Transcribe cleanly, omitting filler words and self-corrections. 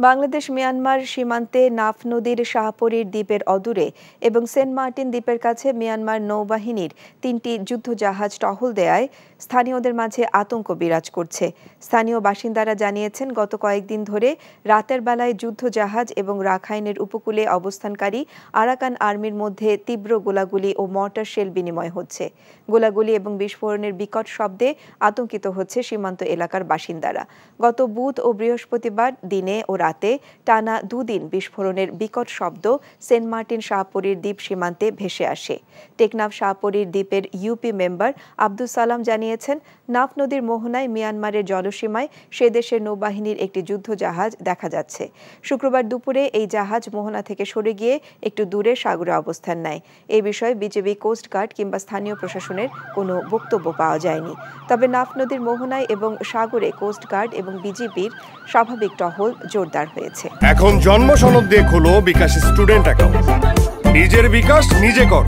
Bangladesh Myanmar সীমান্তে নাফ নদীর শাহপরীর দ্বীপের অদূরে এবং সেন্ট মার্টিন দ্বীপের কাছে মিয়ানমার নৌবাহিনীর ৩টি যুদ্ধজাহাজ টহল দেয়ায় স্থানীয়দের মাঝে আতঙ্ক বিরাজ করছে। স্থানীয় বাসিন্দারা জানিয়েছেন, গত কয়েকদিন ধরে রাতের বেলায় যুদ্ধজাহাজ এবং রাখাইনের উপকূলে অবস্থানকারী আরাকান আর্মির মধ্যে তীব্র গোলাগুলি ও মর্টার শেল বিনিময় হচ্ছে। গোলাগুলি এবং বিস্ফোরণের বিকট শব্দে আতঙ্কিত হচ্ছে সীমান্ত এলাকার বাসিন্দারা। গত বুধ ও বৃহস্পতিবার দিনে ও রাতে টানা দুদিন বিস্ফোরণের বিকট শব্দ সেন্ট মার্টিন শাহপরীর দ্বীপ সীমান্তে ভেসে আসে। টেকনাফ শাহপরীর দ্বীপের ইউপি মেম্বার আব্দুল সালাম জানিয়েছেন, নাফ নদীর মোহনায় মিয়ানমারের জলসীমায় সে দেশের নৌবাহিনীর একটি যুদ্ধজাহাজ দেখা যাচ্ছে। শুক্রবার দুপুরে এই জাহাজ মোহনা থেকে সরে গিয়ে একটু দূরে সাগরে অবস্থান নেয়। এই বিষয়ে বিজিবি, কোস্টগার্ড কিংবা স্থানীয় প্রশাসনের কোনো বক্তব্য পাওয়া যায়নি। তবে নাফ নদীর মোহনায় এবং সাগরে কোস্টগার্ড এবং বিজিবির স্বাভাবিক টহল জোরদার হয়েছে। এখন জন্ম সনদ দিয়ে খোলো বিকাশ স্টুডেন্ট অ্যাকাউন্ট। নিজের বিকাশ নিজে কর।